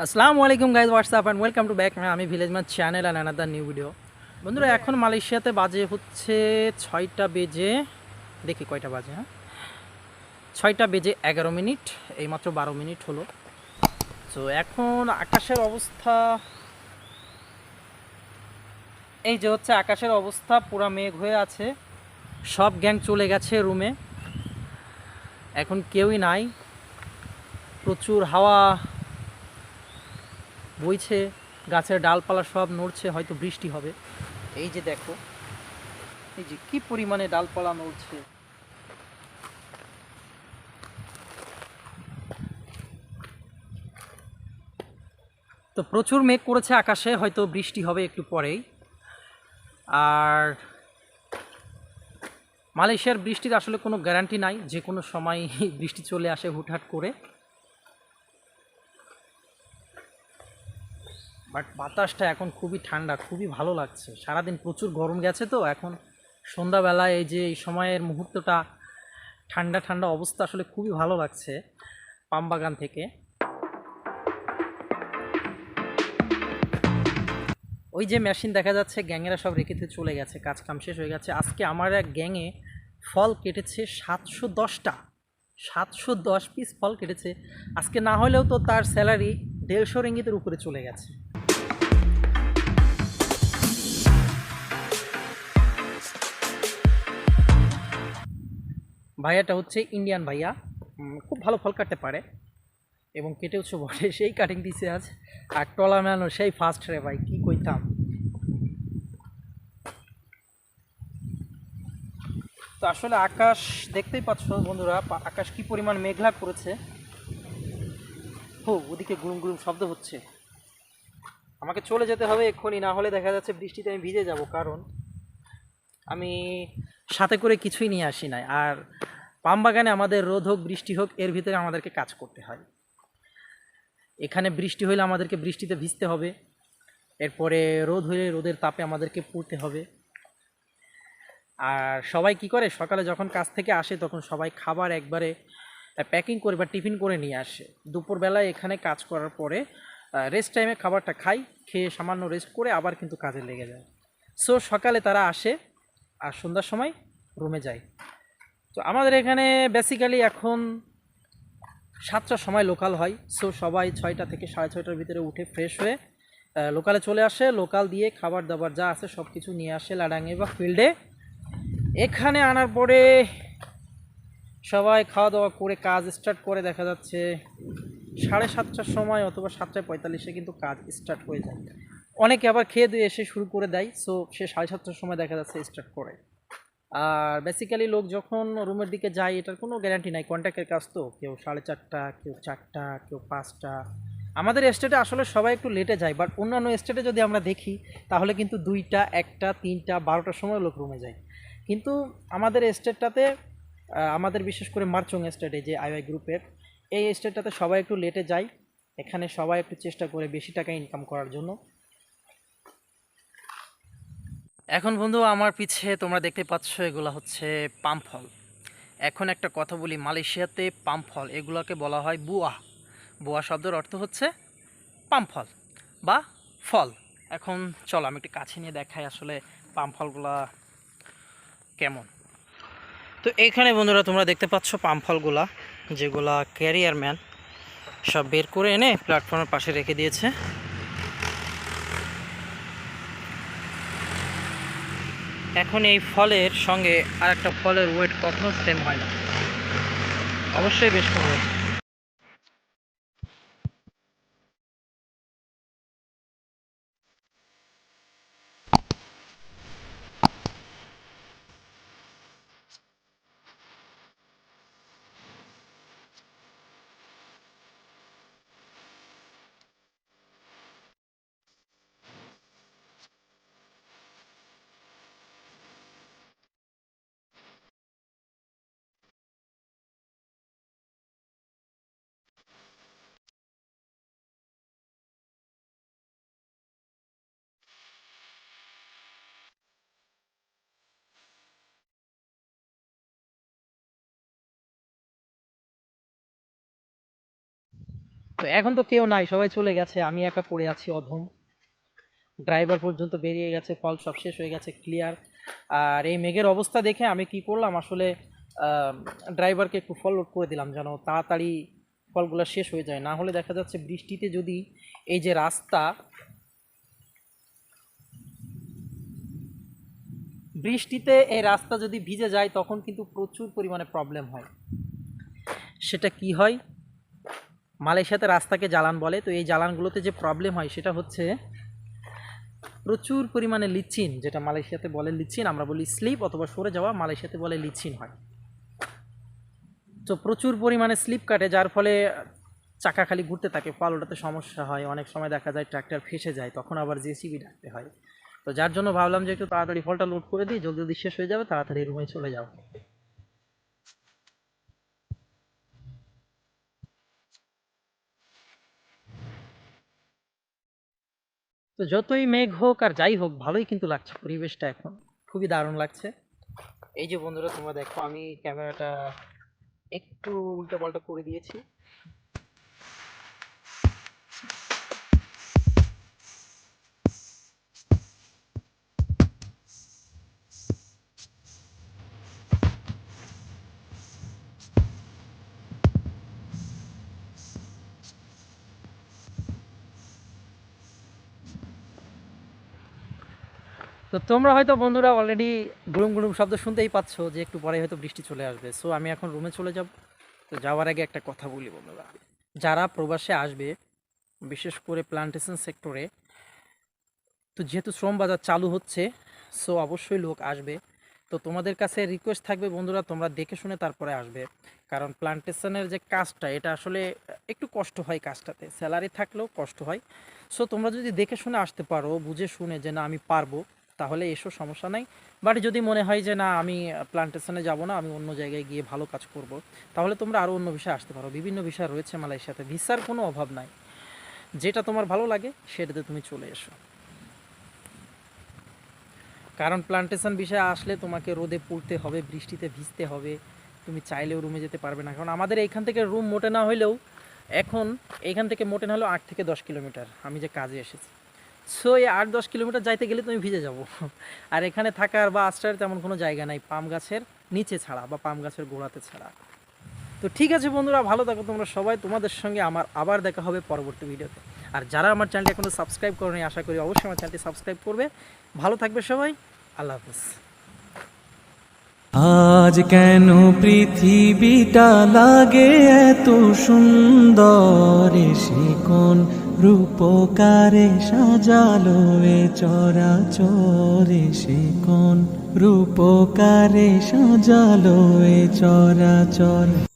আসসালামু আলাইকুম guys, WhatsApp and welcome to back আমি ভিলেজ মাছ channel and another new video. বন্ধুরা, এখন মালয়েশিয়াতে বাজে হচ্ছে 6টা বেজে, দেখি কয়টা বাজে, হ্যাঁ 6টা বেজে 11 মিনিট, এইমাত্র 12 মিনিট হলো। তো এখন আকাশের অবস্থা এই যে হচ্ছে, আকাশের অবস্থা পুরা মেঘ হয়ে আছে। সব গ্যাং চলে গেছে রুমে, এখন কেউই নাই। প্রচুর হাওয়া বইছে, গাছের ডালপালা সব নড়ছে, হয়তো বৃষ্টি হবে। এই যে দেখো, এই যে কি পরিমাণে ডালপালা নড়ছে। তো প্রচুর মেঘ করেছে আকাশে, হয়তো বৃষ্টি হবে একটু পরেই। আর মালয়েশিয়ার বৃষ্টির আসলে কোনো গ্যারান্টি নাই, যে কোনো সময় বৃষ্টি চলে আসে হুটহাট করে। বাট বাতাসটা এখন খুবই ঠান্ডা, খুবই ভালো লাগছে। সারাদিন প্রচুর গরম গেছে, তো এখন সন্ধ্যাবেলায় এই যে এই সময়ের মুহূর্তটা ঠান্ডা ঠান্ডা অবস্থা, আসলে খুবই ভালো লাগছে পাম বাগান থেকে। ওই যে মেশিন দেখা যাচ্ছে, গ্যাংয়েরা সব রেখে চলে গেছে, কাজ কাম শেষ হয়ে গেছে। আজকে আমার এক গ্যাংয়ে ফল কেটেছে 710টা, 710 পিস ফল কেটেছে আজকে। না হলেও তো তার স্যালারি 150 রিঙ্গিতের উপরে চলে গেছে। ভাইয়াটা হচ্ছে ইন্ডিয়ান ভাইয়া, খুব ভালো ফল কাটতে পারে এবং কেটেওছে বটে। সেই কাটিং দিছে আজ। আর টলা মেলানো সেই ফার্স্ট রে ভাই, কি কইতাম। তো আসলে আকাশ দেখতেই পাচ্ছ বন্ধুরা, আকাশ কি পরিমাণ মেঘলা করেছে। ওদিকে গুরুম গুরুম শব্দ হচ্ছে। আমাকে চলে যেতে হবে এক্ষুনি, না হলে দেখা যাচ্ছে বৃষ্টিতে আমি ভিজে যাব। কারণ আমি সাথে করে কিছুই নিয়ে আসি নাই। আর পাম বাগানে আমাদের রোদ হোক বৃষ্টি হোক, এর ভিতরে আমাদেরকে কাজ করতে হয়। এখানে বৃষ্টি হইলে আমাদেরকে বৃষ্টিতে ভিজতে হবে, এরপরে রোদ হইলে রোদের তাপে আমাদেরকে পড়তে হবে। আর সবাই কি করে, সকালে যখন কাজ থেকে আসে তখন সবাই খাবার একবারে প্যাকিং করে বা টিফিন করে নিয়ে আসে। দুপুরবেলায় এখানে কাজ করার পরে রেস্ট টাইমে খাবারটা খাই, খেয়ে সামান্য রেস্ট করে আবার কিন্তু কাজে লেগে যায়। সো সকালে তারা আসে আর সন্ধ্যার সময় রুমে যায়। তো আমাদের এখানে বেসিক্যালি এখন 7টার সময় লোকাল হয়। সো সবাই 6টা থেকে 6:30টার ভিতরে উঠে ফ্রেশ হয়ে লোকালে চলে আসে। লোকাল দিয়ে খাবার দাবার যা আছে সব কিছু নিয়ে আসে লাডাঙে বা ফিল্ডে। এখানে আনার পরে সবাই খাওয়া দাওয়া করে কাজ স্টার্ট করে। দেখা যাচ্ছে 7:30টার সময় অথবা 7:45-এ কিন্তু কাজ স্টার্ট হয়ে যায়। অনেকে আবার খেয়ে দিয়ে এসে শুরু করে দেয়, সো সে 7:30টার সময় দেখা যাচ্ছে স্টার্ট করে। আর বেসিক্যালি লোক যখন রুমের দিকে যায়, এটার কোনো গ্যারান্টি নাই, কন্ট্যাক্টের কাজ তো, কেউ 4:30, কেউ 4টা, কেউ 5টা। আমাদের স্টেটে আসলে সবাই একটু লেটে যায়, বাট অন্যান্য স্টেটে যদি আমরা দেখি তাহলে কিন্তু 2টা, 1টা, 3টা, 12টার সময় লোক রুমে যায়। কিন্তু আমাদের স্টেটটাতে, আমাদের বিশেষ করে মারচং স্টেটে যে আইওয়াই গ্রুপের, এই স্টেটটাতে সবাই একটু লেটে যায়। এখানে সবাই একটু চেষ্টা করে বেশি টাকা ইনকাম করার জন্য। এখন বন্ধু আমার পিছে তোমরা দেখতে পাচ্ছ, এগুলো হচ্ছে পাম ফল। এখন একটা কথা বলি, মালয়েশিয়াতে পাম ফল এগুলোকে বলা হয় বুয়া। বুয়া শব্দের অর্থ হচ্ছে পাম ফল বা ফল। এখন চলো আমি একটু কাছে নিয়ে দেখাই আসলে পাম ফলগুলা কেমন। তো এইখানে বন্ধুরা তোমরা দেখতে পাচ্ছ পাম ফলগুলা, যেগুলা ক্যারিয়ার ম্যান সব বের করে এনে প্ল্যাটফর্মের পাশে রেখে দিয়েছে। এখন এই ফলের সঙ্গে আর একটা ফলের ওয়েট কখনো সেম হয় না, অবশ্যই বেশ কম। তো এখন তো কেউ নাই, সবাই চলে গেছে, আমি একা পড়ে আছি অধম। ড্রাইভার পর্যন্ত বেরিয়ে গেছে, ফল সব শেষ হয়ে গেছে ক্লিয়ার। আর এই মেঘের অবস্থা দেখে আমি কি করলাম আসলে, ড্রাইভারকে একটু ফল লোড করে দিলাম যেন তাড়াতাড়ি ফলগুলো শেষ হয়ে যায়, না হলে দেখা যাচ্ছে বৃষ্টিতে যদি এই যে রাস্তা, বৃষ্টিতে এই রাস্তা যদি ভিজে যায় তখন কিন্তু প্রচুর পরিমাণে প্রবলেম হয়। সেটা কি হয়, মালয়েশিয়াতে রাস্তাকে জ্বালান বলে, তো এই জ্বালানগুলোতে যে প্রবলেম হয় সেটা হচ্ছে প্রচুর পরিমাণে লিচিন, যেটা মালয়েশিয়াতে বলে লিচিন, আমরা বলি স্লিপ অথবা সরে যাওয়া, মালয়েশিয়াতে বলে লিচিন হয়। তো প্রচুর পরিমাণে স্লিপ কাটে, যার ফলে চাকা খালি ঘুরতে থাকে, ফল ওঠাতে সমস্যা হয়, অনেক সময় দেখা যায় ট্র্যাক্টর ফেসে যায়, তখন আবার জেসিবি ডাকতে হয়। তো যার জন্য ভাবলাম যে একটু তাড়াতাড়ি ফলটা লোড করে দিই, জলদি জলদি শেষ হয়ে যাবে, তাড়াতাড়ি রুমে চলে যাও। তো যতই মেঘ হোক আর যাই হোক, ভালোই কিন্তু লাগছে পরিবেশটা এখন, খুবই দারুণ লাগছে। এই যে বন্ধুরা তোমরা দেখো, আমি ক্যামেরাটা একটু উল্টো পাল্টা করে দিয়েছি। তো তোমরা হয়তো বন্ধুরা অলরেডি গুড়ুম গুড়ুম শব্দ শুনতেই পাচ্ছ যে একটু পরে হয়তো বৃষ্টি চলে আসবে। সো আমি এখন রুমে চলে যাব। তো যাওয়ার আগে একটা কথা বলি বন্ধুরা, যারা প্রবাসে আসবে, বিশেষ করে প্লান্টেশন সেক্টরে, তো যেহেতু শ্রম বাজার চালু হচ্ছে, সো অবশ্যই লোক আসবে। তো তোমাদের কাছে রিকোয়েস্ট থাকবে বন্ধুরা, তোমরা দেখে শুনে তারপরে আসবে, কারণ প্লান্টেশনের যে কাজটা, এটা আসলে একটু কষ্ট হয়, কাজটাতে স্যালারি থাকলেও কষ্ট হয়। সো তোমরা যদি দেখে শুনে আসতে পারো, বুঝে শুনে যে না আমি পারবো, তাহলে এসো, সমস্যা নাই। বাট যদি মনে হয় যে না আমি প্লান্টেশনে যাব না, আমি অন্য জায়গায় গিয়ে ভালো কাজ করব, তাহলে তোমরা আরও অন্য বিষয়ে আসতে পারো। বিভিন্ন বিষয় রয়েছে মালয়েশিয়াতে, ভিসার কোনো অভাব নাই, যেটা তোমার ভালো লাগে সেটাতে তুমি চলে এসো। কারণ প্লান্টেশন বিষয়ে আসলে তোমাকে রোদে পুড়তে হবে, বৃষ্টিতে ভিজতে হবে, তুমি চাইলেও রুমে যেতে পারবে না। কারণ আমাদের এইখান থেকে রুম মোটে না হলেও, এখন এইখান থেকে মোটে না হলেও 8 থেকে 10 কিলোমিটার, আমি যে কাজে এসেছি। সো এই 8-10 কিলোমিটার যাইতে গেলে তুমি ভিজে যাবো। আর এখানে থাকার বা আশ্রয়ের তেমন কোনো জায়গা নাই, পাম গাছের নিচে ছাড়া বা পাম গাছের গোড়াতে ছাড়া। তো ঠিক আছে বন্ধুরা, ভালো থাকো তোমরা সবাই, তোমাদের সঙ্গে আমার আবার দেখা হবে পরবর্তী ভিডিওতে। আর যারা আমার চ্যানেলটি এখনও সাবস্ক্রাইব করেনি, আশা করি অবশ্যই আমার চ্যানেলটি সাবস্ক্রাইব করবে। ভালো থাকবে সবাই, আল্লাহ হাফেজ। আজ কেন পৃথিবীটা লাগে এত সুন্দর, সে কোন রূপকারে সাজালো এ চরাচরে, সে কোন রূপকারে সাজালো এ চরাচর।